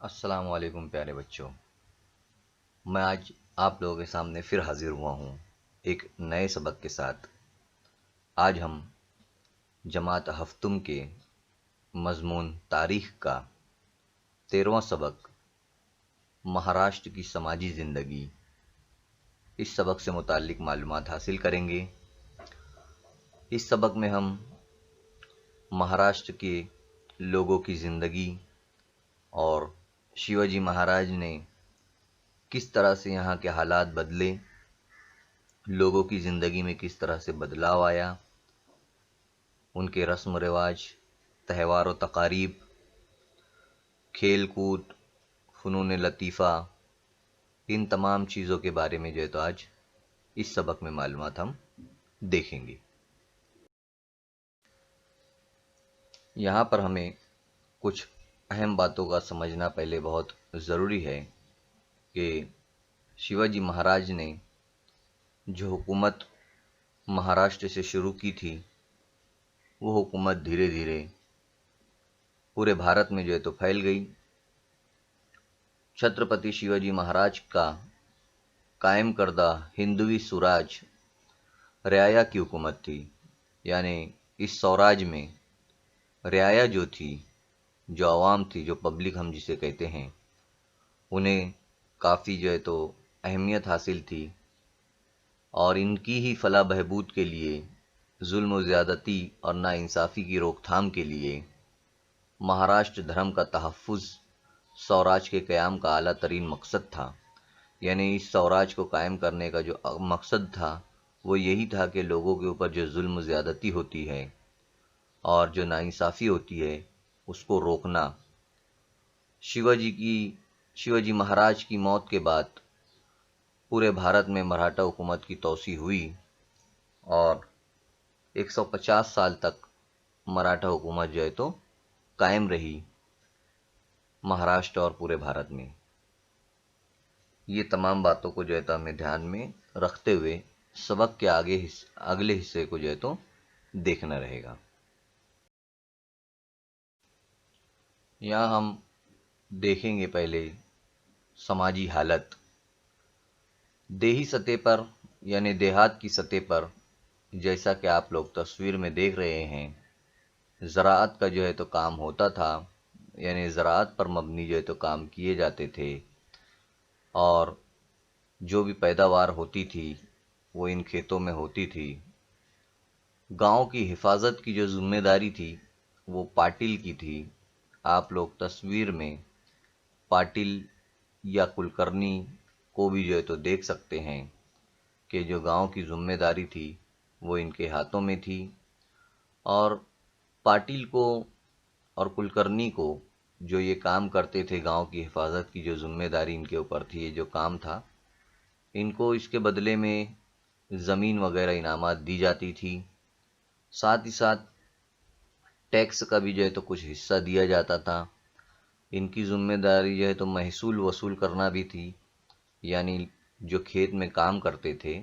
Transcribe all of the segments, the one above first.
السلام علیکم پیارے بچوں، میں آج آپ لوگوں کے سامنے پھر حاضر ہوا ہوں ایک نئے سبق کے ساتھ۔ آج ہم جماعت ہفتم کے مضمون تاریخ کا 13واں سبق مہاراشٹر کی سماجی زندگی، اس سبق سے متعلق معلومات حاصل کریں گے۔ اس سبق میں ہم مہاراشٹر کے لوگوں کی زندگی اور شیواجی مہاراج نے کس طرح سے یہاں کے حالات بدلے، لوگوں کی زندگی میں کس طرح سے بدلاؤ آیا، ان کے رسم و رواج، تہوار و تقاریب، کھیل کود، فنون لطیفہ، ان تمام چیزوں کے بارے میں تو آج اس سبق میں معلومات ہم دیکھیں گے۔ یہاں پر ہمیں کچھ اہم باتوں کا سمجھنا پہلے بہت ضروری ہے کہ شیواجی مہاراج نے جو حکومت مہاراشٹر سے شروع کی تھی، وہ حکومت دھیرے دھیرے پورے بھارت میں تو پھیل گئی۔ چھترپتی شیواجی مہاراج کا قائم کردہ ہندوی سوراج رعایا کی حکومت تھی، یعنی اس سوراج میں رعایا جو تھی، جو عوام تھی، جو پبلک ہم جسے کہتے ہیں، انہیں کافی تو اہمیت حاصل تھی، اور ان کی ہی فلاح بہبود کے لیے، ظلم و زیادتی اور ناانصافی کی روک تھام کے لیے مہاراشٹر دھرم کا تحفظ سوراج کے قیام کا اعلیٰ ترین مقصد تھا۔ یعنی اس سوراج کو قائم کرنے کا جو مقصد تھا وہ یہی تھا کہ لوگوں کے اوپر جو ظلم و زیادتی ہوتی ہے اور جو ناانصافی ہوتی ہے اس کو روکنا۔ شیواجی مہاراج کی موت کے بعد پورے بھارت میں مراٹھا حکومت کی توسیع ہوئی اور 150 سال تک مراٹھا حکومت تو قائم رہی مہاراشٹر اور پورے بھارت میں۔ یہ تمام باتوں کو ہمیں دھیان میں رکھتے ہوئے سبق کے اگلے حصے کو تو دیکھنا رہے گا۔ یہاں ہم دیکھیں گے پہلے سماجی حالت۔ دیہی سطح پر یعنی دیہات کی سطح پر، جیسا کہ آپ لوگ تصویر میں دیکھ رہے ہیں، زراعت کا تو کام ہوتا تھا، یعنی زراعت پر مبنی تو کام کیے جاتے تھے، اور جو بھی پیداوار ہوتی تھی وہ ان کھیتوں میں ہوتی تھی۔ گاؤں کی حفاظت کی جو ذمہ داری تھی وہ پاٹل کی تھی۔ آپ لوگ تصویر میں پاٹل یا کلکرنی کو بھی تو دیکھ سکتے ہیں کہ جو گاؤں کی ذمہ داری تھی وہ ان کے ہاتھوں میں تھی، اور پاٹل کو اور کلکرنی کو جو یہ کام کرتے تھے، گاؤں کی حفاظت کی جو ذمہ داری ان کے اوپر تھی، یہ جو کام تھا، ان کو اس کے بدلے میں زمین وغیرہ انعامات دی جاتی تھی۔ ساتھ ہی ساتھ ٹیکس کا بھی تو کچھ حصہ دیا جاتا تھا۔ ان کی ذمہ داری تو محصول وصول کرنا بھی تھی، یعنی جو کھیت میں کام کرتے تھے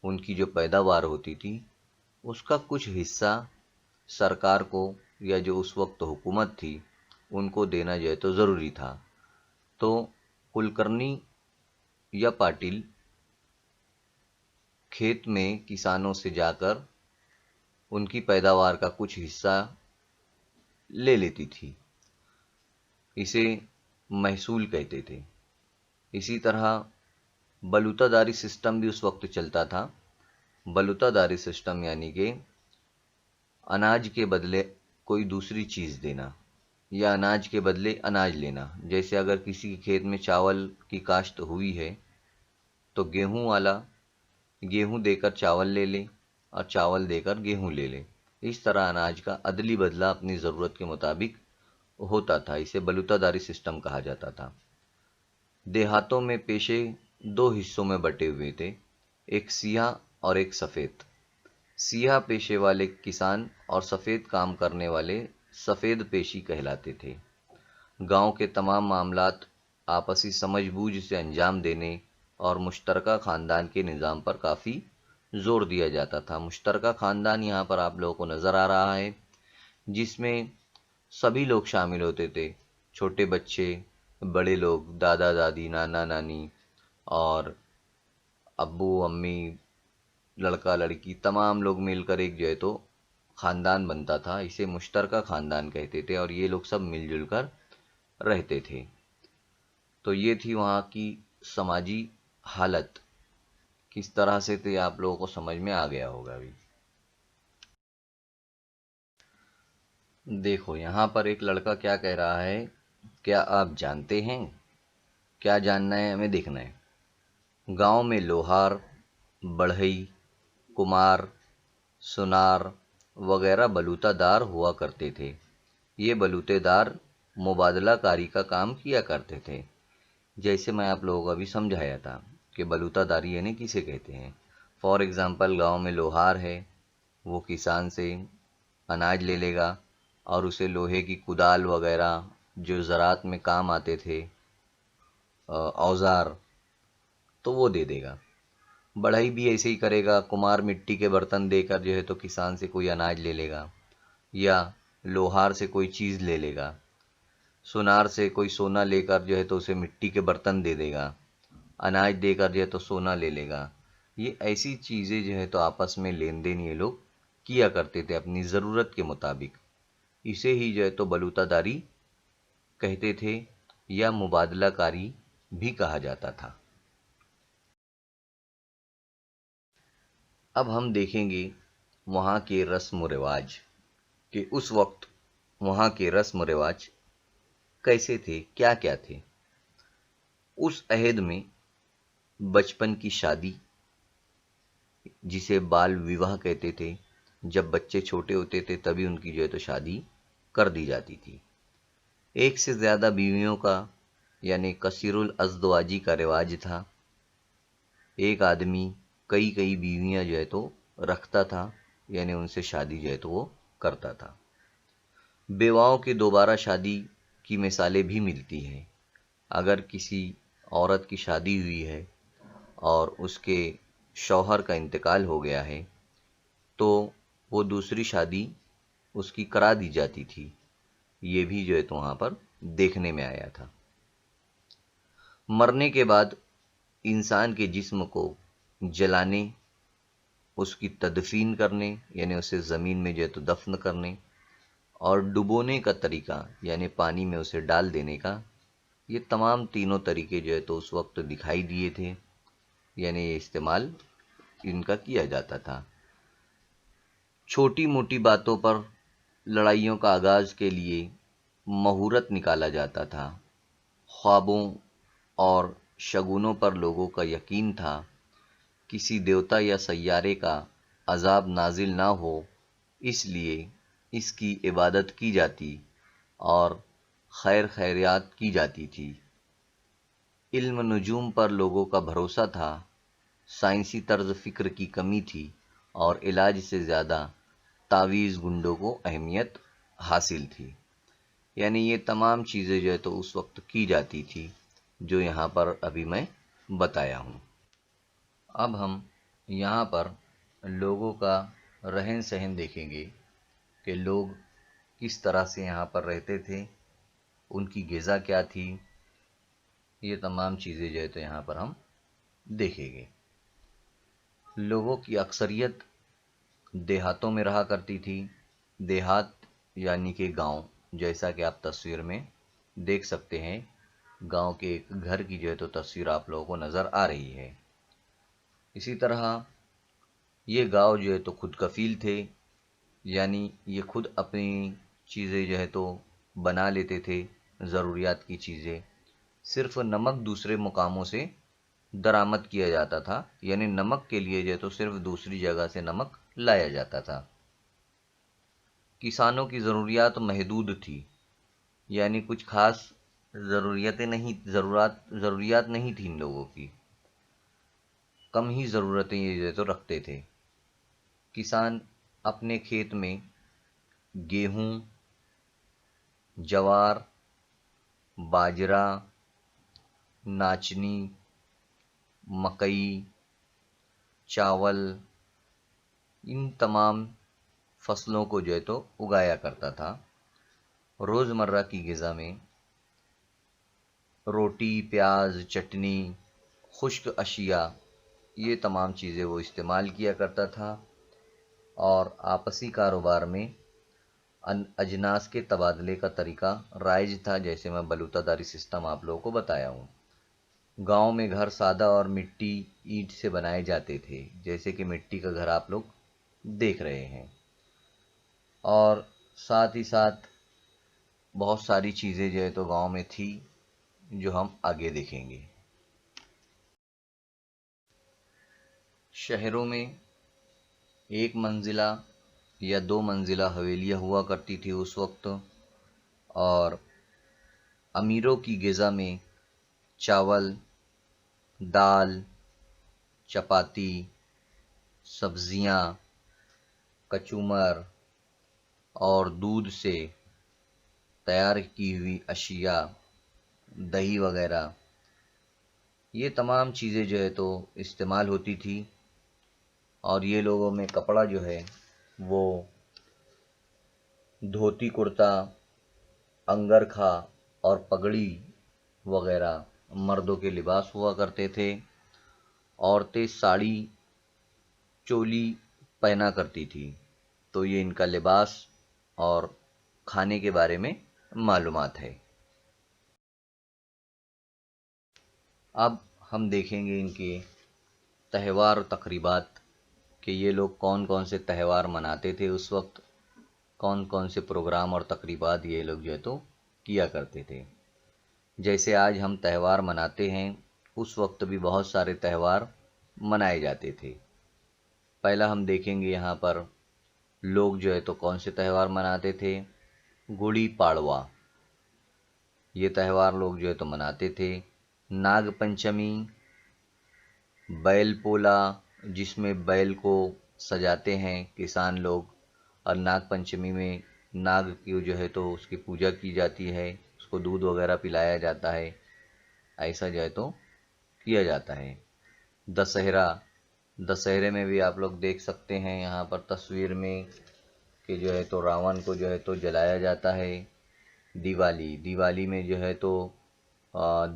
ان کی جو پیداوار ہوتی تھی اس کا کچھ حصہ سرکار کو یا جو اس وقت حکومت تھی ان کو دینا تو ضروری تھا۔ تو کلکرنی یا پاٹل کھیت میں کسانوں سے جا کر ان کی پیداوار کا کچھ حصہ لے لیتی تھی، اسے محصول کہتے تھے۔ اسی طرح بلوتا داری سسٹم بھی اس وقت چلتا تھا۔ بلوتا داری سسٹم یعنی کہ اناج کے بدلے کوئی دوسری چیز دینا یا اناج کے بدلے اناج لینا۔ جیسے اگر کسی کے کھیت میں چاول کی کاشت ہوئی ہے تو گیہوں والا گیہوں دے کر چاول لے لے اور چاول دے کر گیہوں لے لے، اس طرح اناج کا عدلی بدلہ اپنی ضرورت کے مطابق ہوتا تھا۔ اسے بلوتا داری سسٹم کہا جاتا تھا۔ دیہاتوں میں پیشے دو حصوں میں بٹے ہوئے تھے، ایک سیاہ اور ایک سفید۔ سیاہ پیشے والے کسان اور سفید کام کرنے والے سفید پیشی کہلاتے تھے۔ گاؤں کے تمام معاملات آپسی سمجھ بوجھ سے انجام دینے اور مشترکہ خاندان کے نظام پر کافی زور دیا جاتا تھا۔ مشترکہ خاندان یہاں پر آپ لوگوں کو نظر آ رہا ہے، جس میں سبھی لوگ شامل ہوتے تھے، چھوٹے بچے، بڑے لوگ، دادا دادی، نانا نانی اور ابو امی، لڑکا لڑکی، تمام لوگ مل کر ایک جو ہے تو خاندان بنتا تھا. اسے مشترکہ خاندان کہتے تھے اور یہ لوگ سب مل جل کر رہتے تھے. تو یہ تھی وہاں کی سماجی حالت. کس طرح سے تھے آپ لوگوں کو سمجھ میں آ گیا ہوگا ابھی. دیکھو یہاں پر ایک لڑکا کیا کہہ رہا ہے، کیا آپ جانتے ہیں؟ کیا جاننا ہے ہمیں دیکھنا ہے. گاؤں میں لوہار، بڑھئی، کمار، سنار وغیرہ بلوتا دار ہوا کرتے تھے. یہ بلوتے دار مبادلہ کاری کا کام کیا کرتے تھے. جیسے میں آپ لوگوں کو ابھی سمجھایا تھا کہ بلوتا داری یعنی کسے کہتے ہیں. فار ایگزامپل گاؤں میں لوہار ہے، وہ کسان سے اناج لے لے گا اور اسے لوہے کی کدال وغیرہ جو زراعت میں کام آتے تھے، اوزار، تو وہ دے دے گا. بڑھئی بھی ایسے ہی کرے گا. کمار مٹی کے برتن دے کر جو ہے تو کسان سے کوئی اناج لے لے گا، یا لوہار سے کوئی چیز لے لے گا. سونار سے کوئی سونا لے کر جو ہے تو اسے مٹی کے برتن دے دے گا. اناج دے کر جو ہے تو سونا لے لے گا. یہ ایسی چیزیں جو ہے تو آپس میں لین دین یہ لوگ کیا کرتے تھے اپنی ضرورت کے مطابق. اسے ہی جو ہے تو بلوتا داری کہتے تھے یا مبادلہ کاری بھی کہا جاتا تھا. اب ہم دیکھیں گے وہاں کے رسم و رواج، کہ اس وقت وہاں کے رسم و رواج کیسے تھے، کیا کیا تھے. اس عہد میں بچپن کی شادی، جسے بال وواہ کہتے تھے، جب بچے چھوٹے ہوتے تھے تبھی ان کی جو ہے تو شادی کر دی جاتی تھی. ایک سے زیادہ بیویوں کا یعنی کثیر الازدواجی کا رواج تھا. ایک آدمی کئی کئی بیویاں جو ہے تو رکھتا تھا، یعنی ان سے شادی جو ہے تو وہ کرتا تھا. بیواؤں کے دوبارہ شادی کی مثالیں بھی ملتی ہیں. اگر کسی عورت کی شادی ہوئی ہے اور اس کے شوہر کا انتقال ہو گیا ہے تو وہ دوسری شادی اس کی کرا دی جاتی تھی. یہ بھی جو ہے تو وہاں پر دیکھنے میں آیا تھا. مرنے کے بعد انسان کے جسم کو جلانے، اس کی تدفین کرنے یعنی اسے زمین میں جو ہے تو دفن کرنے، اور ڈبونے کا طریقہ یعنی پانی میں اسے ڈال دینے کا، یہ تمام تینوں طریقے جو ہے تو اس وقت دکھائی دیے تھے، یعنی یہ استعمال ان کا کیا جاتا تھا. چھوٹی موٹی باتوں پر لڑائیوں کا آغاز کے لیے مہورت نکالا جاتا تھا. خوابوں اور شگونوں پر لوگوں کا یقین تھا. کسی دیوتا یا سیارے کا عذاب نازل نہ ہو اس لیے اس کی عبادت کی جاتی اور خیر خیریات کی جاتی تھی. علم نجوم پر لوگوں کا بھروسہ تھا. سائنسی طرز فکر کی کمی تھی اور علاج سے زیادہ تعویذ گنڈوں کو اہمیت حاصل تھی. یعنی یہ تمام چیزیں جو ہے تو اس وقت کی جاتی تھی جو یہاں پر ابھی میں بتایا ہوں. اب ہم یہاں پر لوگوں کا رہن سہن دیکھیں گے کہ لوگ کس طرح سے یہاں پر رہتے تھے، ان کی غذا کیا تھی. یہ تمام چیزیں جو ہے تو یہاں پر ہم دیکھیں گے. لوگوں کی اکثریت دیہاتوں میں رہا کرتی تھی. دیہات یعنی کہ گاؤں، جیسا کہ آپ تصویر میں دیکھ سکتے ہیں. گاؤں کے ایک گھر کی جو ہے تو تصویر آپ لوگوں کو نظر آ رہی ہے. اسی طرح یہ گاؤں جو ہے تو خود کفیل تھے، یعنی یہ خود اپنی چیزیں جو ہے تو بنا لیتے تھے، ضروریات کی چیزیں. صرف نمک دوسرے مقاموں سے درآمد کیا جاتا تھا، یعنی نمک کے لیے جو ہے تو صرف دوسری جگہ سے نمک لایا جاتا تھا. کسانوں کی ضروریات محدود تھی، یعنی کچھ خاص ضروریات نہیں تھیں ان لوگوں کی. کم ہی ضرورتیں یہ جو ہے تو رکھتے تھے. کسان اپنے کھیت میں گیہوں، جوار، باجرہ، ناچنی، مکئی، چاول، ان تمام فصلوں کو جو ہے تو اگایا کرتا تھا. روزمرہ کی غذا میں روٹی، پیاز، چٹنی، خشک اشیاء، یہ تمام چیزیں وہ استعمال کیا کرتا تھا، اور آپسی کاروبار میں اجناس کے تبادلے کا طریقہ رائج تھا، جیسے میں بلوتا داری سسٹم آپ لوگوں کو بتایا ہوں۔ گاؤں میں گھر سادہ اور مٹی اینٹ سے بنائے جاتے تھے، جیسے کہ مٹی کا گھر آپ لوگ دیکھ رہے ہیں، اور ساتھ ہی ساتھ بہت ساری چیزیں جو ہے تو گاؤں میں تھی، جو ہم آگے دیکھیں گے۔ شہروں میں ایک منزلہ یا دو منزلہ حویلیاں ہوا کرتی تھی اس وقت، اور امیروں کی غذا میں چاول، دال، چپاتی، سبزیاں، کچومر اور دودھ سے تیار کی ہوئی اشیاء، دہی وغیرہ، یہ تمام چیزیں جو ہے تو استعمال ہوتی تھی، اور یہ لوگوں میں کپڑا جو ہے وہ دھوتی کرتا، انگرکھا اور پگڑی وغیرہ مردوں کے لباس ہوا کرتے تھے۔ عورتیں ساڑی، چولی پہنا کرتی تھی۔ تو یہ ان کا لباس اور کھانے کے بارے میں معلومات ہے۔ اب ہم دیکھیں گے ان کے تہوار و تقریبات، کہ یہ لوگ کون کون سے تہوار مناتے تھے اس وقت، کون کون سے پروگرام اور تقریبات یہ لوگ جو ہے تو کیا کرتے تھے۔ جیسے آج ہم تہوار مناتے ہیں، اس وقت بھی بہت سارے تہوار منائے جاتے تھے۔ پہلا ہم دیکھیں گے یہاں پر لوگ جو ہے تو کون سے تہوار مناتے تھے۔ گڑی پاڑوا، یہ تہوار لوگ جو ہے تو مناتے تھے۔ ناگ پنچمی، بیل پولا، جس میں بیل کو سجاتے ہیں کسان لوگ، اور ناگ پنچمی میں ناگ کی جو ہے تو اس کی پوجا کی جاتی ہے، اس کو دودھ وغیرہ پلایا جاتا ہے، ایسا جو ہے تو کیا جاتا ہے۔ دسہرہ، دسہرے میں بھی آپ لوگ دیکھ سکتے ہیں یہاں پر تصویر میں کہ جو ہے تو راون کو جو ہے تو جلایا جاتا ہے۔ دیوالی، دیوالی میں جو ہے تو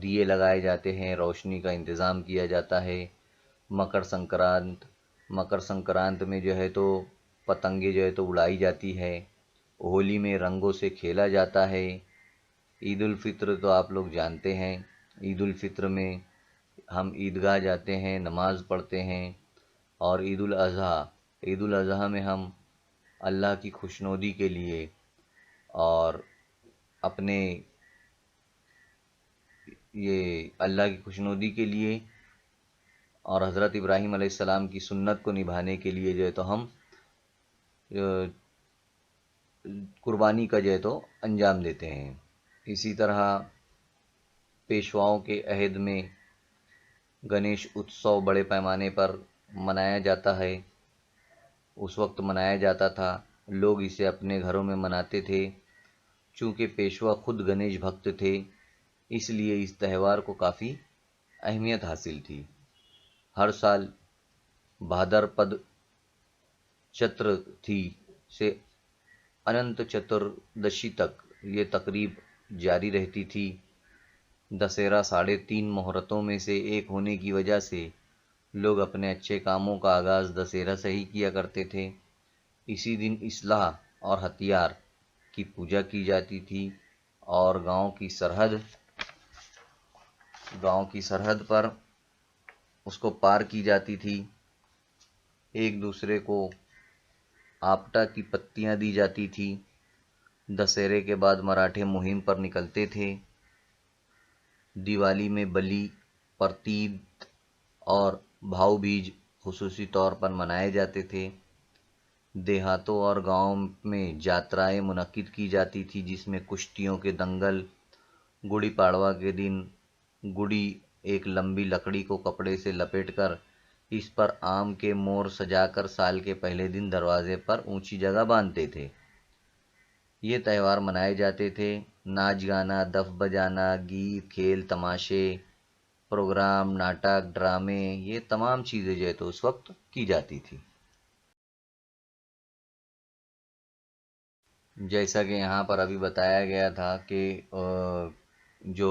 دیے لگائے جاتے ہیں، روشنی کا انتظام کیا جاتا ہے۔ مکر سنکرانت، مکر سنکرانت میں جو ہے تو پتنگیں جو ہے تو اڑائی جاتی ہے۔ ہولی میں رنگوں سے کھیلا جاتا ہے۔ عید الفطر تو آپ لوگ جانتے ہیں، عید الفطر میں ہم عیدگاہ جاتے ہیں، نماز پڑھتے ہیں۔ اور عید الاضحیٰ، عید الاضحیٰ میں ہم اللہ کی خوشنودی کے لیے اور اپنے یہ اللہ کی خوشنودی کے لیے اور حضرت ابراہیم علیہ السلام کی سنت کو نبھانے کے لیے جو ہے تو ہم قربانی کا جو ہے تو انجام دیتے ہیں۔ اسی طرح پیشواؤں کے عہد میں گنیش اتسو بڑے پیمانے پر منایا جاتا ہے، اس وقت منایا جاتا تھا، لوگ اسے اپنے گھروں میں مناتے تھے۔ چونکہ پیشوا خود گنیش بھکت تھے، اس لیے اس تہوار کو کافی اہمیت حاصل تھی۔ ہر سال بھادرپد چترتھی سے اننت چتردشی تک یہ تقریب جاری رہتی تھی۔ دسہرہ 3.5 مہرتوں میں سے ایک ہونے کی وجہ سے لوگ اپنے اچھے کاموں کا آغاز دسہرہ سے ہی کیا کرتے تھے۔ اسی دن اصلاح اور ہتھیار کی پوجا کی جاتی تھی، اور گاؤں کی سرحد پر اس کو پار کی جاتی تھی۔ ایک دوسرے کو آپٹا کی پتیاں دی جاتی تھی۔ دسہرے کے بعد مراٹھے مہم پر نکلتے تھے۔ دیوالی میں بلی، پرتید اور بھاؤ بیج خصوصی طور پر منائے جاتے تھے۔ دیہاتوں اور گاؤں میں جاترائیں منعقد کی جاتی تھی، جس میں کشتیوں کے دنگل۔ گڑی پاڑوا کے دن گڑی ایک لمبی لکڑی کو کپڑے سے لپیٹ کر اس پر آم کے مور سجا کر سال کے پہلے دن دروازے پر اونچی جگہ باندھتے تھے۔ یہ تہوار منائے جاتے تھے۔ ناچ گانا، دف بجانا، گیت، کھیل، تماشے، پروگرام، ناٹک، ڈرامے، یہ تمام چیزیں جو ہے تو اس وقت کی جاتی تھی۔ جیسا کہ یہاں پر ابھی بتایا گیا تھا کہ جو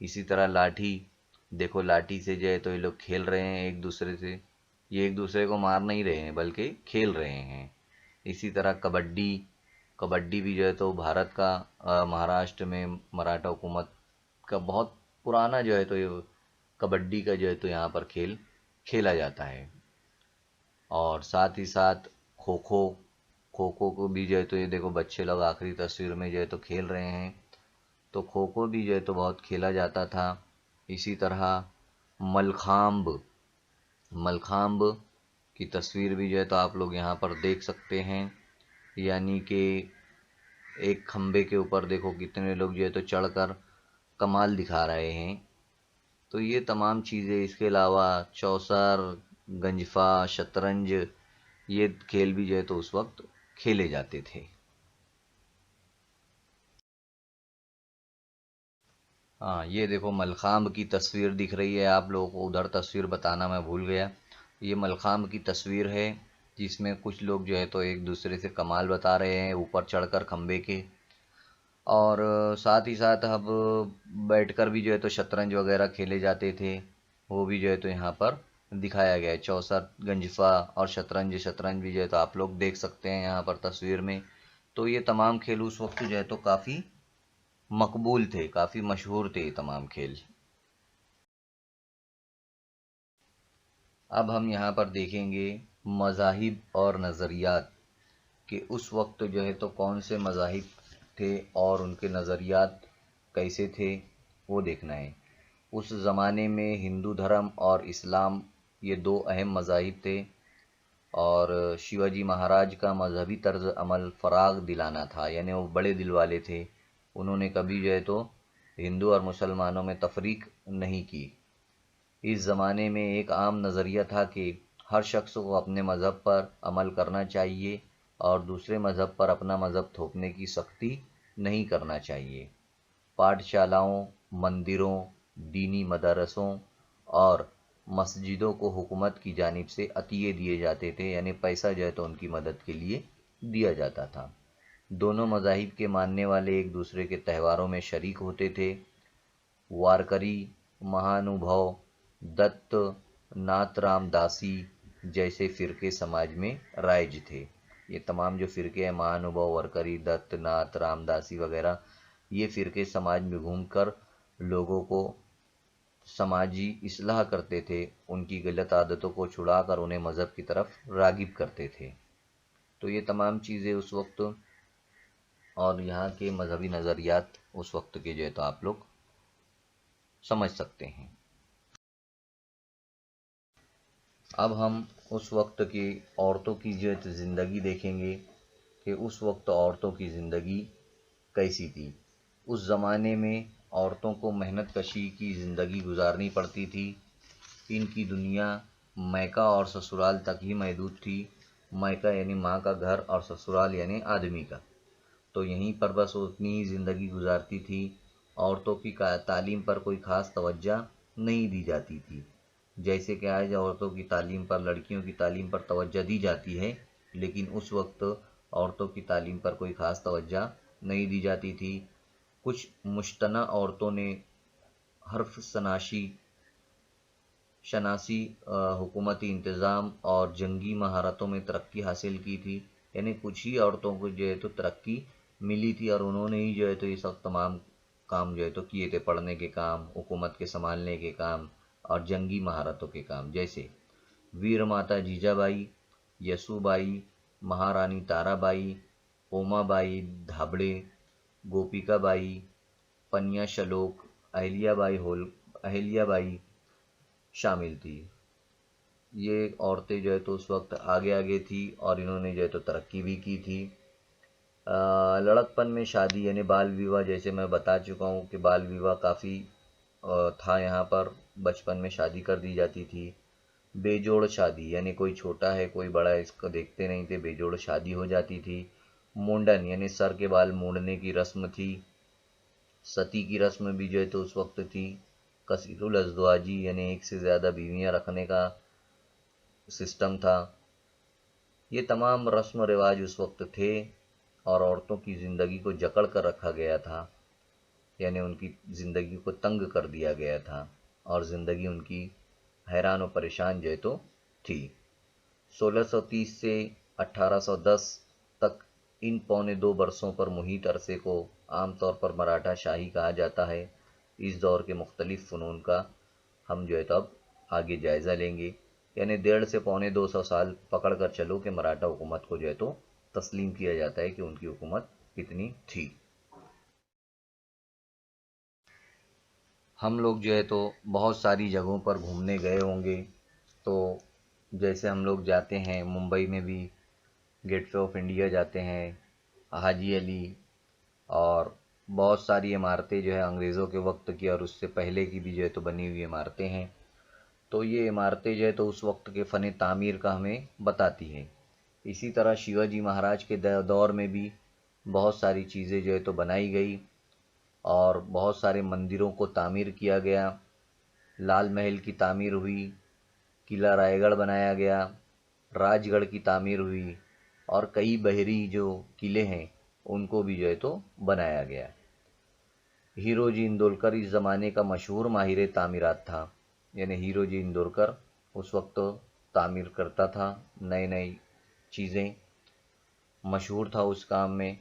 اسی طرح لاٹھی، دیکھو لاٹھی سے جو ہے تو یہ لوگ کھیل رہے ہیں ایک دوسرے سے، یہ ایک دوسرے کو مار نہیں رہے ہیں بلکہ کھیل رہے ہیں۔ اسی طرح کبڈی، کبڈی بھی جو ہے تو بھارت کا مہاراشٹر میں مراٹھا حکومت کا بہت پرانا جو ہے تو یہ کبڈی کا جو ہے تو یہاں پر کھیل کھیلا جاتا ہے۔ اور ساتھ ہی ساتھ کھوکھو، کھوکھو کو بھی جو ہے تو یہ دیکھو بچے لوگ آخری تصویر میں جو ہے تو کھیل رہے ہیں، تو کھوکھو بھی جو ہے تو بہت کھیلا جاتا تھا۔ اسی طرح ملخامب، ملخامب کی تصویر بھی جو ہے تو آپ لوگ یہاں پر دیکھ سکتے ہیں، یعنی کہ ایک کھمبے کے اوپر دیکھو کتنے لوگ جو ہے تو چڑھ کر کمال دکھا رہے ہیں۔ تو یہ تمام چیزیں، اس کے علاوہ چوسر، گنجفا، شطرنج، یہ کھیل بھی جو ہے تو اس وقت کھیلے جاتے تھے۔ ہاں یہ دیکھو ملخامب کی تصویر دکھ رہی ہے آپ لوگوں کو، ادھر تصویر بتانا میں بھول گیا، یہ ملخامب کی تصویر ہے جس میں کچھ لوگ جو ہے تو ایک دوسرے سے کمال بتا رہے ہیں اوپر چڑھ کر کھمبے کے، اور ساتھ ہی ساتھ اب بیٹھ کر بھی جو ہے تو شطرنج وغیرہ کھیلے جاتے تھے، وہ بھی جو ہے تو یہاں پر دکھایا گیا ہے۔ چوسر، گنجفا اور شطرنج، شطرنج بھی جو ہے تو آپ لوگ دیکھ سکتے ہیں یہاں پر تصویر میں۔ تو یہ تمام کھیل اس وقت جو ہے تو کافی مقبول تھے، کافی مشہور تھے یہ تمام کھیل۔ اب ہم یہاں پر دیکھیں گے مذاہب اور نظریات، کہ اس وقت جو ہے تو کون سے مذاہب تھے اور ان کے نظریات کیسے تھے، وہ دیکھنا ہے۔ اس زمانے میں ہندو دھرم اور اسلام، یہ دو اہم مذاہب تھے، اور شیواجی مہاراج کا مذہبی طرز عمل فراغ دلانا تھا، یعنی وہ بڑے دل والے تھے، انہوں نے کبھی جو ہے تو ہندو اور مسلمانوں میں تفریق نہیں کی۔ اس زمانے میں ایک عام نظریہ تھا کہ ہر شخص کو اپنے مذہب پر عمل کرنا چاہیے اور دوسرے مذہب پر اپنا مذہب تھوپنے کی سختی نہیں کرنا چاہیے۔ پاٹھ شالاؤں، مندروں، دینی مدارسوں اور مسجدوں کو حکومت کی جانب سے عطیے دیے جاتے تھے، یعنی پیسہ جو ہے تو ان کی مدد کے لیے دیا جاتا تھا۔ دونوں مذاہب کے ماننے والے ایک دوسرے کے تہواروں میں شریک ہوتے تھے۔ وارکری، مہانوبھاؤ، دت، ناتھ رام داسی جیسے فرقے سماج میں رائج تھے۔ یہ تمام جو فرقے ہیں، مہانوبھاؤ، وارکری، دت، ناتھ رام داسی وغیرہ، یہ فرقے سماج میں گھوم کر لوگوں کو سماجی اصلاح کرتے تھے، ان کی غلط عادتوں کو چھڑا کر انہیں مذہب کی طرف راغب کرتے تھے۔ تو یہ تمام چیزیں اس وقت، اور یہاں کے مذہبی نظریات اس وقت کے جو ہے تو آپ لوگ سمجھ سکتے ہیں۔ اب ہم اس وقت کی عورتوں کی جو ہے زندگی دیکھیں گے کہ اس وقت عورتوں کی زندگی کیسی تھی۔ اس زمانے میں عورتوں کو محنت کشی کی زندگی گزارنی پڑتی تھی، ان کی دنیا میکہ اور سسرال تک ہی محدود تھی۔ میکہ یعنی ماں کا گھر اور سسرال یعنی آدمی کا، تو یہیں پر بس وہ اتنی ہی زندگی گزارتی تھی۔ عورتوں کی تعلیم پر کوئی خاص توجہ نہیں دی جاتی تھی، جیسے کہ آج عورتوں کی تعلیم پر، لڑکیوں کی تعلیم پر توجہ دی جاتی ہے، لیکن اس وقت عورتوں کی تعلیم پر کوئی خاص توجہ نہیں دی جاتی تھی۔ کچھ مشتنہ عورتوں نے حرف شناسی، حکومتی انتظام اور جنگی مہارتوں میں ترقی حاصل کی تھی، یعنی کچھ ہی عورتوں کو جو ہے تو ترقی ملی تھی، اور انہوں نے ہی جو ہے تو یہ سب تمام کام جو ہے تو کیے تھے، پڑھنے کے کام، حکومت کے سنبھالنے کے کام اور جنگی مہارتوں کے کام، جیسے ویر ماتا جیجا بائی، یسو بائی، مہارانی تارا بائی، اوما بائی دھابڑے، گوپیکا بائی، پنیا شلوک، اہلیا بائی شامل تھی۔ یہ عورتیں جو ہے تو اس وقت آگے آگے تھی، اور انہوں نے جو ہے تو ترقی بھی کی تھی۔ لڑکپن میں شادی یعنی بال ویواہ، جیسے میں بتا چکا ہوں کہ بال ویواہ کافی تھا یہاں پر، بچپن میں شادی کر دی جاتی تھی۔ بے جوڑ شادی، یعنی کوئی چھوٹا ہے کوئی بڑا ہے اس کو دیکھتے نہیں تھے، بے جوڑ شادی ہو جاتی تھی۔ مونڈن یعنی سر کے بال مونڈنے کی رسم تھی۔ ستی کی رسم بھی جو ہے تو اس وقت تھی۔ کثیر الازدواجی یعنی ایک سے زیادہ بیویاں رکھنے کا سسٹم تھا۔ یہ تمام رسم و رواج اس وقت تھے، اور عورتوں کی زندگی کو جکڑ کر رکھا گیا تھا۔ یعنی ان کی زندگی کو تنگ کر دیا گیا تھا اور زندگی ان کی حیران و پریشان جو ہے تو تھی۔ 1630 سے 1810 تک ان پونے 2 برسوں پر محیط عرصے کو عام طور پر مراٹھا شاہی کہا جاتا ہے۔ اس دور کے مختلف فنون کا ہم جو ہے تو اب آگے جائزہ لیں گے، یعنی 150 سے پونے 200 سال پکڑ کر چلو کہ مراٹھا حکومت کو جو ہے تو تسلیم کیا جاتا ہے کہ ان کی حکومت کتنی تھی۔ ہم لوگ جو ہے تو بہت ساری جگہوں پر گھومنے گئے ہوں گے، تو جیسے ہم لوگ جاتے ہیں ممبئی میں بھی گیٹ وے آف انڈیا جاتے ہیں، حاجی علی، اور بہت ساری عمارتیں جو ہے انگریزوں کے وقت کی اور اس سے پہلے کی بھی جو ہے تو بنی ہوئی عمارتیں ہیں۔ تو یہ عمارتیں جو ہے تو اس وقت کے فن تعمیر کا ہمیں بتاتی ہیں۔ اسی طرح شیواجی مہاراج کے دور میں بھی بہت ساری چیزیں جو ہے تو بنائی گئی اور بہت سارے مندروں کو تعمیر کیا گیا۔ لال محل کی تعمیر ہوئی، قلعہ رائے گڑھ بنایا گیا، راج گڑھ کی تعمیر ہوئی، اور کئی بحری جو قلعے ہیں ان کو بھی جو ہے تو بنایا گیا۔ ہیرو جی اندولکر اس زمانے کا مشہور ماہر تعمیرات تھا، یعنی ہیرو جی اندولکر اس وقت تعمیر کرتا تھا، نئی نئی چیزیں، مشہور تھا اس کام میں۔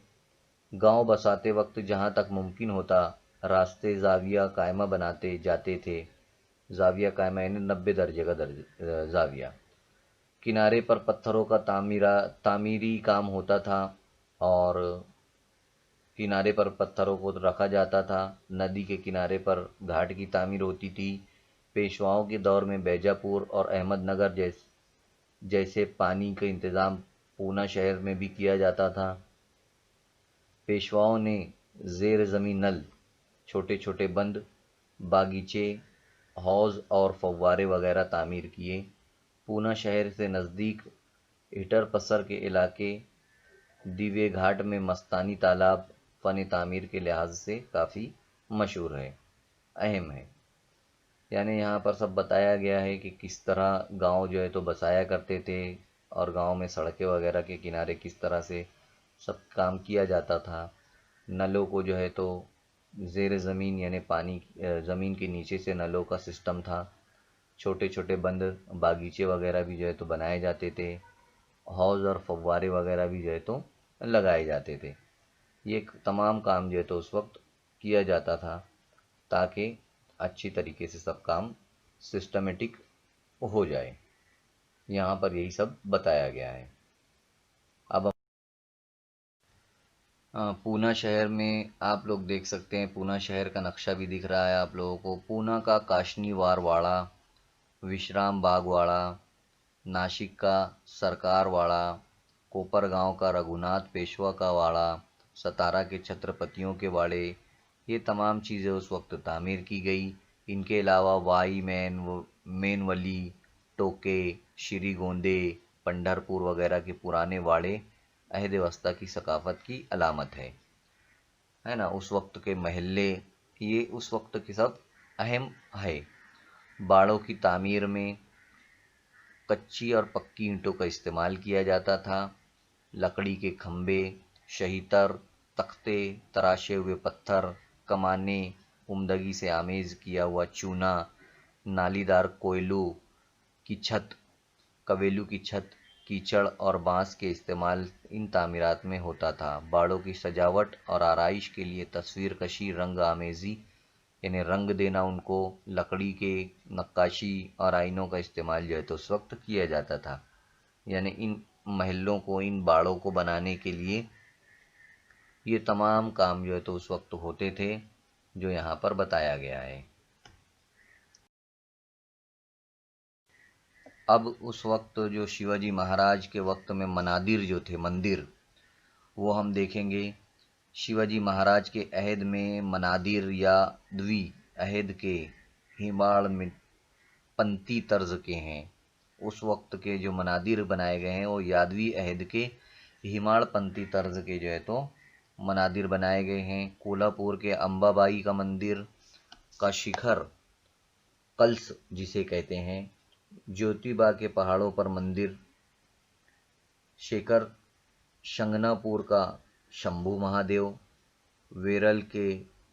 گاؤں بساتے وقت جہاں تک ممکن ہوتا راستے زاویہ قائمہ بناتے جاتے تھے۔ زاویہ قائمہ یعنی 90 درجے کا زاویہ۔ کنارے پر پتھروں کا تعمیری کام ہوتا تھا اور کنارے پر پتھروں کو رکھا جاتا تھا۔ ندی کے کنارے پر گھاٹ کی تعمیر ہوتی تھی۔ پیشواؤں کے دور میں بیجا پور اور احمد نگر جیسے پانی کا انتظام پونا شہر میں بھی کیا جاتا تھا۔ پیشواؤں نے زیر زمین نل، چھوٹے چھوٹے بند، باغیچے، حوض اور فوارے وغیرہ تعمیر کیے۔ پونا شہر سے نزدیک ہٹر پسر کے علاقے دیوے گھاٹ میں مستانی تالاب فن تعمیر کے لحاظ سے کافی مشہور ہے، اہم ہے۔ یعنی یہاں پر سب بتایا گیا ہے کہ کس طرح گاؤں جو ہے تو بسایا کرتے تھے اور گاؤں میں سڑکیں وغیرہ کے کنارے کس طرح سے سب کام کیا جاتا تھا۔ نلوں کو جو ہے تو زیر زمین یعنی پانی زمین کے نیچے سے نلوں کا سسٹم تھا۔ چھوٹے چھوٹے بند، باغیچے وغیرہ بھی جو ہے تو بنائے جاتے تھے۔ حوض اور فوارے وغیرہ بھی جو ہے تو لگائے جاتے تھے۔ یہ تمام کام جو ہے تو اس وقت کیا جاتا تھا تاکہ اچھی طریقے سے سب کام سسٹمیٹک ہو جائے۔ یہاں پر یہی سب بتایا گیا ہے۔ اب پونا شہر میں آپ لوگ دیکھ سکتے ہیں، پونا شہر کا نقشہ بھی دکھ رہا ہے آپ لوگوں کو۔ پونا کا کاشنی وار واڑہ، وشرام باغ واڑہ، ناسک کا سرکار واڑہ، کوپر گاؤں کا رگھوناتھ پیشوا کا واڑہ، ستارا کے چھترپتیوں کے واڑے، یہ تمام چیزیں اس وقت تعمیر کی گئی۔ ان کے علاوہ وائی مین ولی، ٹوکے، شری گوندے، پنڈھر پور وغیرہ کے پرانے واڑے عہد وسطیٰ کی ثقافت کی علامت ہے نا۔ اس وقت کے محلے، یہ اس وقت کے سب اہم ہے۔ باڑوں کی تعمیر میں کچی اور پکی اینٹوں کا استعمال کیا جاتا تھا۔ لکڑی کے کھمبے، شہیتر، تختے، تراشے ہوئے پتھر، کمانیں، عمدگی سے آمیز کیا ہوا چونا، نالی دار کویلو کی چھت، کیچڑ اور بانس کے استعمال ان تعمیرات میں ہوتا تھا۔ باڑوں کی سجاوٹ اور آرائش کے لیے تصویر کشی، رنگ آمیزی یعنی رنگ دینا ان کو، لکڑی کے نقاشی اور آئینوں کا استعمال جو ہے تو اس وقت کیا جاتا تھا۔ یعنی ان محلوں کو، ان باڑوں کو بنانے کے لیے یہ تمام کام جو ہے تو اس وقت ہوتے تھے جو یہاں پر بتایا گیا ہے۔ اب اس وقت جو شیواجی مہاراج کے وقت میں منادر جو تھے، مندر، وہ ہم دیکھیں گے۔ شیواجی مہاراج کے عہد میں منادر یا دوی عہد کے ہیماڑ پنتی طرز کے ہیں۔ اس وقت کے جو منادر بنائے گئے ہیں وہ یادوی عہد کے ہیماڑ پنتی طرز کے جو ہے تو منادر بنائے گئے ہیں۔ کولہا پور کے امبا بائی کا مندر کا شکھر کلش جسے کہتے ہیں، جیوتیبا کے پہاڑوں پر مندر، شنگنا پور کا شمبھو مہادیو، ویرل کے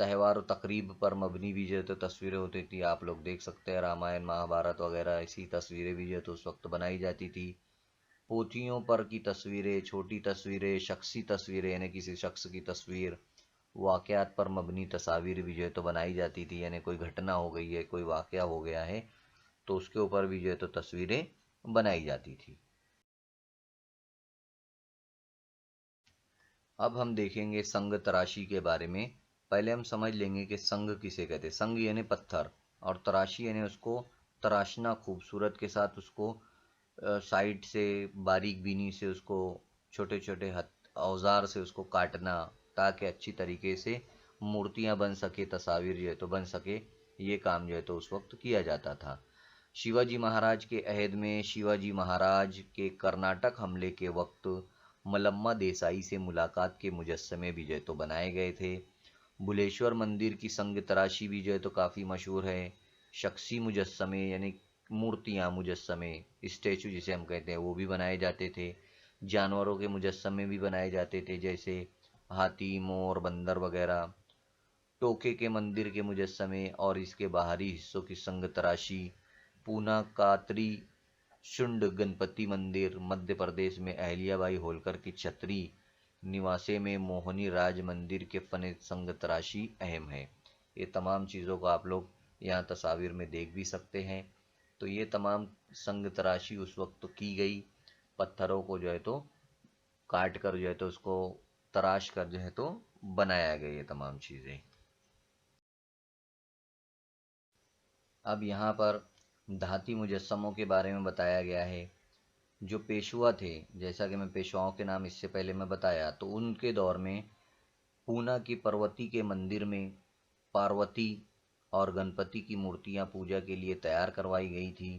تہوار و تقریب پر مبنی بھی جو ہے تو تصویریں ہوتی تھی. آپ لوگ دیکھ سکتے ہیں رامائن مہابھارت وغیرہ ایسی تصویریں بھی جو ہے تو اس وقت بنائی جاتی تھی. پوتھیوں پر کی تصویریں، چھوٹی تصویریں، شخصی تصویریں یعنی کسی شخص کی تصویر، واقعات پر مبنی تصاویر بھی جو ہے تو بنائی جاتی تھی. یعنی کوئی گھٹنا ہو گئی ہے، کوئی واقعہ ہو گیا ہے تو اس کے اوپر بھی جو ہے تو تصویریں بنائی جاتی تھی. اب ہم دیکھیں گے سنگ تراشی کے بارے میں. پہلے ہم سمجھ لیں گے کہ سنگ کسے کہتے ہیں. سنگ یعنی پتھر، اور تراشی یعنی اس کو تراشنا، خوبصورت کے ساتھ اس کو سائڈ سے باریک بینی سے اس کو چھوٹے چھوٹے اوزار سے اس کو کاٹنا تاکہ اچھی طریقے سے مورتیاں بن سکے، تصاویر جو ہے تو بن سکے. یہ کام جو ہے تو اس وقت کیا جاتا تھا. شیواجی مہاراج کے عہد میں شیواجی مہاراج کے کرناٹک حملے کے وقت ملما دیسائی سے ملاقات کے مجسمے بھی جو ہے تو بنائے گئے تھے. بلیشور مندر کی سنگ تراشی بھی جو ہے تو کافی مشہور ہے. شخصی مجسمے یعنی مورتیاں، مجسمے، اسٹیچو جسے ہم کہتے ہیں، وہ بھی بنائے جاتے تھے. جانوروں کے مجسمے بھی بنائے جاتے تھے جیسے ہاتھی، مور، بندر وغیرہ. ٹوکے کے مندر کے مجسمے اور اس کے باہری حصوں کی سنگ تراشی. پونا کاتری شنڈ گنپتی مندر مدھیہ پردیش میں اہلیہ بائی ہولکر کی چھتری نواسے میں موہنی راج مندر کے فن سنگ تراشی اہم ہے. یہ تمام چیزوں کو آپ لوگ یہاں تصاویر میں دیکھ بھی سکتے ہیں. تو یہ تمام سنگ تراشی اس وقت کی گئی. پتھروں کو جو ہے تو کاٹ کر جو ہے تو اس کو تراش کر جو ہے تو بنایا گیا یہ تمام چیزیں. اب یہاں پر دھاتی مجسموں کے بارے میں بتایا گیا ہے. جو پیشوا تھے، جیسا کہ میں پیشواؤں کے نام اس سے پہلے میں بتایا، تو ان کے دور میں پونا کی پروتی کے مندر میں پاروتی اور گنپتی کی مورتیاں پوجا کے لیے تیار کروائی گئی تھی.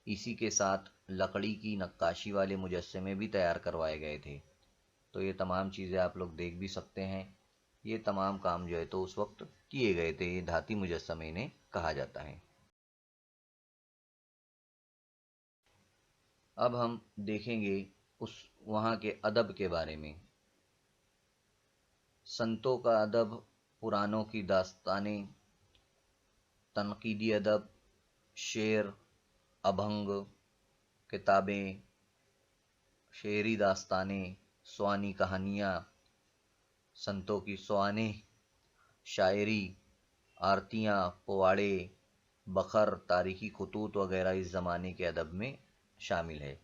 اسی کے ساتھ لکڑی کی نقاشی والے مجسمے بھی تیار کروائے گئے تھے. تو یہ تمام چیزیں آپ لوگ دیکھ بھی سکتے ہیں. یہ تمام کام جو ہے تو اس وقت کیے گئے تھے. یہ دھاتی مجسمے انہیں کہا جاتا ہے. اب ہم دیکھیں گے اس وہاں کے ادب کے بارے میں. سنتوں کا ادب، پرانوں کی داستانیں، تنقیدی ادب، شعر، ابھنگ، کتابیں، شعری داستانیں، سوانی کہانیاں، سنتوں کی سوانح، شاعری، آرتیاں، پواڑے، بخر، تاریخی خطوط وغیرہ اس زمانے کے ادب میں شامل ہے.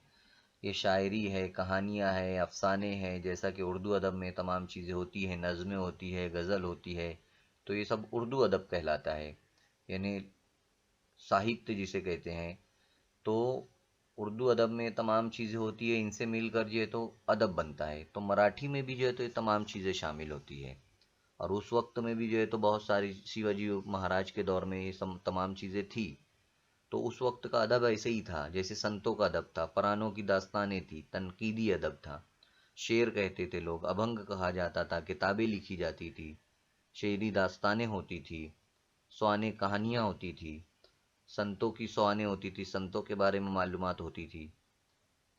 یہ شاعری ہے، کہانیاں ہیں، افسانے ہیں. جیسا کہ اردو ادب میں تمام چیزیں ہوتی ہیں، نظمیں ہوتی ہے، غزل ہوتی ہے، تو یہ سب اردو ادب کہلاتا ہے. یعنی ساہتیہ جسے کہتے ہیں. تو اردو ادب میں تمام چیزیں ہوتی ہے، ان سے مل کر جو ہے تو ادب بنتا ہے. تو مراٹھی میں بھی جو ہے تو یہ تمام چیزیں شامل ہوتی ہے. اور اس وقت میں بھی جو ہے تو بہت ساری شیواجی مہاراج کے دور میں یہ تمام چیزیں تھی. تو اس وقت کا ادب ایسے ہی تھا جیسے سنتوں کا ادب تھا، پرانوں کی داستانیں تھی، تنقیدی ادب تھا، شعر کہتے تھے لوگ، ابھنگ کہا جاتا تھا، کتابیں لکھی جاتی تھی، شعری داستانیں ہوتی تھی، سوانح کہانیاں ہوتی تھی، سنتوں کی سوانح ہوتی تھی، سنتوں کے بارے میں معلومات ہوتی تھی،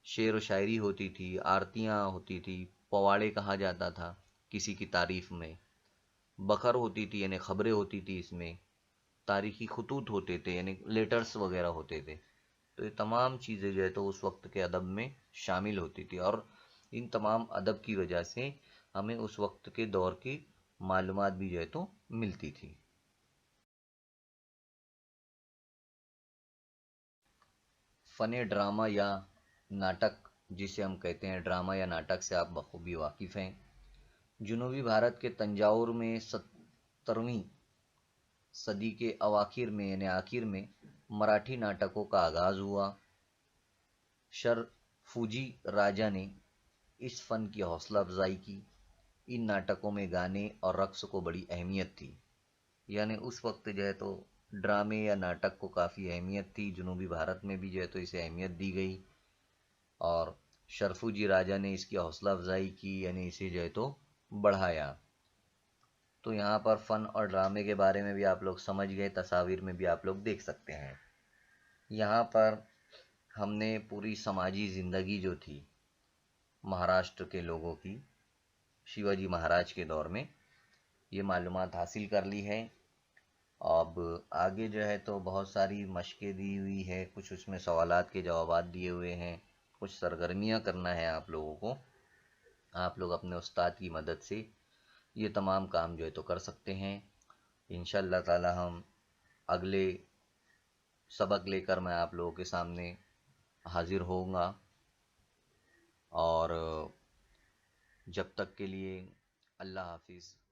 شعر و شاعری ہوتی تھی، آرتیاں ہوتی تھی، پواڑے کہا جاتا تھا کسی کی تعریف میں، بخر ہوتی تھی یعنی خبریں ہوتی تھی اس میں، تاریخی خطوط ہوتے تھے یعنی لیٹرز وغیرہ ہوتے تھے. تو یہ تمام چیزیں جو ہے تو اس وقت کے ادب میں شامل ہوتی تھی. اور ان تمام ادب کی وجہ سے ہمیں اس وقت کے دور کی معلومات بھی جو ہے تو ملتی تھی. فن ڈرامہ یا ناٹک جسے ہم کہتے ہیں، ڈرامہ یا ناٹک سے آپ بخوبی واقف ہیں. جنوبی بھارت کے تنجاور میں 17ویں صدی کے اواخر میں یعنی آخر میں مراٹھی ناٹکوں کا آغاز ہوا. شرفوجی راجا نے اس فن کی حوصلہ افزائی کی. ان ناٹکوں میں گانے اور رقص کو بڑی اہمیت تھی. یعنی اس وقت جو ہے تو ڈرامے یا ناٹک کو کافی اہمیت تھی. جنوبی بھارت میں بھی جو ہے تو اسے اہمیت دی گئی اور شرفوجی راجا نے اس کی حوصلہ افزائی کی، یعنی اسے جو ہے تو بڑھایا. تو یہاں پر فن اور ڈرامے کے بارے میں بھی آپ لوگ سمجھ گئے، تصاویر میں بھی آپ لوگ دیکھ سکتے ہیں. یہاں پر ہم نے پوری سماجی زندگی جو تھی مہاراشٹر کے لوگوں کی شیواجی مہاراج کے دور میں، یہ معلومات حاصل کر لی ہے. اب آگے جو ہے تو بہت ساری مشقیں دی ہوئی ہے، کچھ اس میں سوالات کے جوابات دیے ہوئے ہیں، کچھ سرگرمیاں کرنا ہے آپ لوگوں کو. آپ لوگ اپنے استاد کی مدد سے یہ تمام کام جو ہے تو کر سکتے ہیں. انشاء اللہ تعالی ہم اگلے سبق لے کر میں آپ لوگوں کے سامنے حاضر ہوں گا. اور جب تک کے لیے اللہ حافظ.